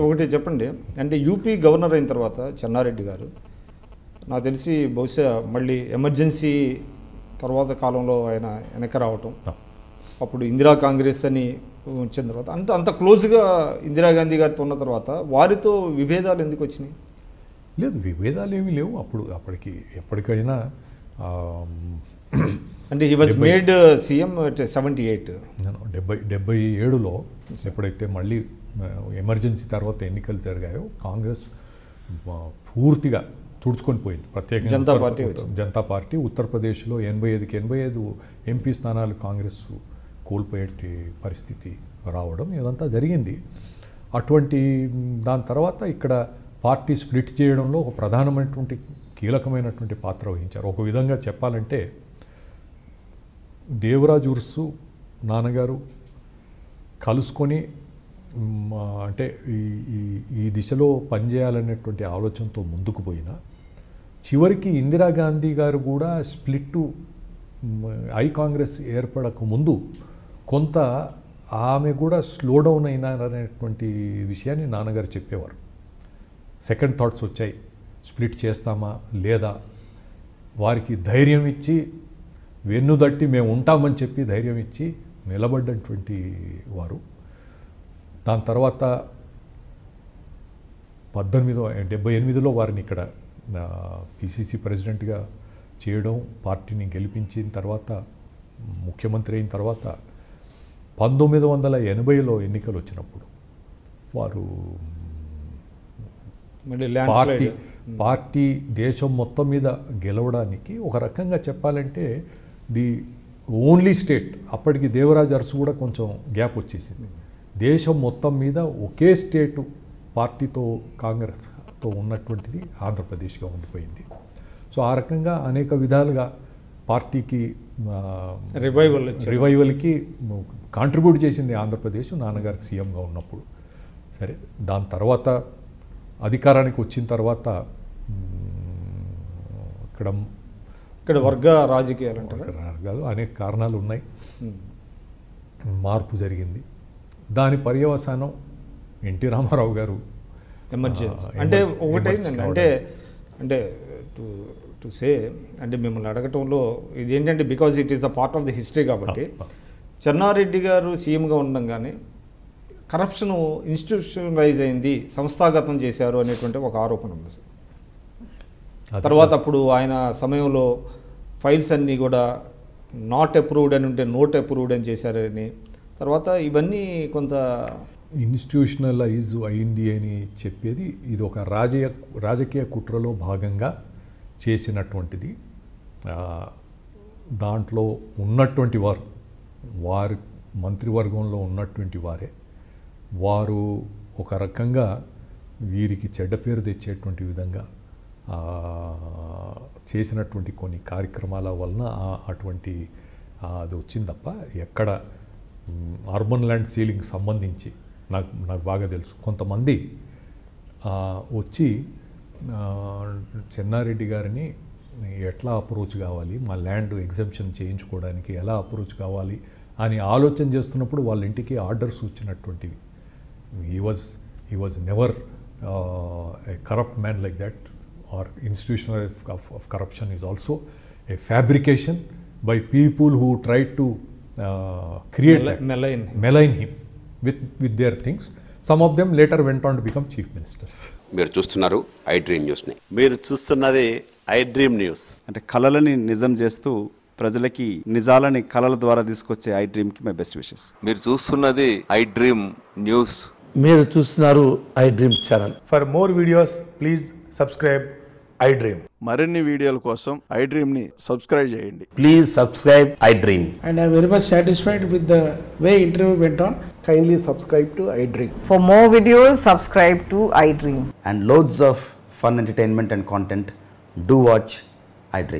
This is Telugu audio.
ఒకటి చెప్పండి, అంటే యూపీ గవర్నర్ అయిన తర్వాత చెన్నారెడ్డి గారు నాకు తెలిసి బహుశా మళ్ళీ ఎమర్జెన్సీ తర్వాత కాలంలో ఆయన వెనక రావటం, అప్పుడు ఇందిరా కాంగ్రెస్ అని వచ్చిన తర్వాత అంత క్లోజ్గా ఇందిరాగాంధీ గారితో ఉన్న తర్వాత వారితో విభేదాలు ఎందుకు వచ్చినాయి? లేదు, విభేదాలు ఏమీ లేవు. అప్పటికి ఎప్పటికైనా అంటే హీ వాజ్ మేడ్ సీఎం 78 77లో ఎప్పుడైతే మళ్ళీ ఎమర్జెన్సీ తర్వాత ఎన్నికలు జరిగాయో కాంగ్రెస్ పూర్తిగా తుడుచుకొని పోయింది. ప్రత్యేకంగా జనతా పార్టీ ఉత్తరప్రదేశ్లో 85కి 85 ఎంపీ స్థానాలు కాంగ్రెస్ కోల్పోయే పరిస్థితి రావడం ఇదంతా జరిగింది. అటువంటి దాని తర్వాత ఇక్కడ పార్టీ స్ప్లిట్ చేయడంలో ఒక ప్రధానమైనటువంటి కీలకమైనటువంటి పాత్ర వహించారు. ఒక విధంగా చెప్పాలంటే దేవరాజ్ ఉర్సు నాన్నగారు కలుసుకొని అంటే ఈ దిశలో పనిచేయాలనేటువంటి ఆలోచనతో ముందుకు పోయినా చివరికి ఇందిరాగాంధీ గారు కూడా స్ప్లిట్టు ఐ కాంగ్రెస్ ఏర్పడక ముందు కొంత ఆమె కూడా స్లో డౌన్ అయినారనేటువంటి విషయాన్ని నాన్నగారు చెప్పేవారు. సెకండ్ థాట్స్ వచ్చాయి, స్ప్లిట్ చేస్తామా లేదా, వారికి ధైర్యం ఇచ్చి వెన్నుదట్టి మేము ఉంటామని చెప్పి ధైర్యం ఇచ్చి నిలబడ్డటువంటి వారు. దాని తర్వాత 78లో వారిని ఇక్కడ పిసిసి ప్రెసిడెంట్గా చేయడం, పార్టీని గెలిపించిన తర్వాత ముఖ్యమంత్రి అయిన తర్వాత 1980లో ఎన్నికలు వచ్చినప్పుడు వారు పార్టీ దేశం మొత్తం మీద గెలవడానికి ఒక రకంగా చెప్పాలంటే ది ఓన్లీ స్టేట్, అప్పటికి దేవరాజ్ అరసు కూడా కొంచెం గ్యాప్ వచ్చేసింది, దేశం మొత్తం మీద ఒకే స్టేటు పార్టీతో కాంగ్రెస్తో ఉన్నటువంటిది ఆంధ్రప్రదేశ్గా ఉండిపోయింది. సో ఆ రకంగా అనేక విధాలుగా పార్టీకి రివైవల్కి కాంట్రిబ్యూట్ చేసింది ఆంధ్రప్రదేశ్ నాన్నగారు సీఎంగా ఉన్నప్పుడు. సరే, దాని తర్వాత అధికారానికి వచ్చిన తర్వాత ఇక్కడ వర్గ రాజకీయాలు వర్గాలు అనేక కారణాలు ఉన్నాయి, మార్పు జరిగింది. దాని పర్యవసానం ఎన్టీ రామారావు గారు ఎమర్జెన్సీ. అంటే ఒకటైందండి, అంటే టు సే, అంటే మిమ్మల్ని అడగటంలో ఇది ఏంటంటే because it is a part of the history కాబట్టి, చెన్నారెడ్డి గారు సీఎంగా ఉండగానే కరప్షన్ ఇన్స్టిట్యూషనలైజ్ అయింది, సంస్థాగతం చేశారు అనేటువంటి ఒక ఆరోపణ ఉంది సార్. తర్వాత అప్పుడు ఆయన సమయంలో ఫైల్స్ అన్నీ కూడా నాట్ అప్రూవ్డ్ అని ఉంటే నోట్ అప్రూవ్డ్ అని చేశారని, తర్వాత ఇవన్నీ కొంత ఇన్స్టిట్యూషనలైజ్ అయింది అని చెప్పేది ఇది ఒక రాజకీయ కుట్రలో భాగంగా చేసినటువంటిది. దాంట్లో ఉన్నటువంటి వారి మంత్రివర్గంలో ఉన్నటువంటి వారు ఒక రకంగా వీరికి చెడ్డ పేరు తెచ్చేటువంటి విధంగా చేసినటువంటి కొన్ని కార్యక్రమాల వలన అటువంటి అది వచ్చింది తప్ప ఎక్కడ అర్బన్ ల్యాండ్ సీలింగ్ సంబంధించి నాకు బాగా తెలుసు. కొంతమంది వచ్చి చెన్నారెడ్డి గారిని ఎట్లా అప్రోచ్ కావాలి, మా ల్యాండ్ ఎగ్జంప్షన్ చేయించుకోవడానికి ఎలా అప్రోచ్ కావాలి అని ఆలోచన చేస్తున్నప్పుడు వాళ్ళ ఇంటికి ఆర్డర్స్ వచ్చినటువంటివి. He was never a corrupt man like that, or institutional of corruption is also a fabrication by people who try to create malign him with their things. Some of them later went on to become chief ministers. మీరు చూస్తున్నారు ఐ డ్రీమ్ న్యూస్ ని. మీరు చూస్తున్నది ఐ డ్రీమ్ న్యూస్. అంటే కళలని నిజం చేస్తూ ప్రజలకి నిజాలని కళల ద్వారా తీసుకొచ్చే ఐ డ్రీమ్ కి మై బెస్ట్ విషెస్. మీరు చూస్తున్నది ఐ డ్రీమ్ న్యూస్. మీరు చూస్తున్నారు I dream channel. For more videos please subscribe I dream. మరిన్ని వీడియోల కోసం ఐ డ్రీమ్ ని సబ్స్క్రైబ్ చేయండి. Please subscribe I dream. And I'm very much satisfied with the way interview went on. Kindly subscribe to I Dream. For more videos, subscribe to I Dream. And loads of fun entertainment and content. Do watch I Dream.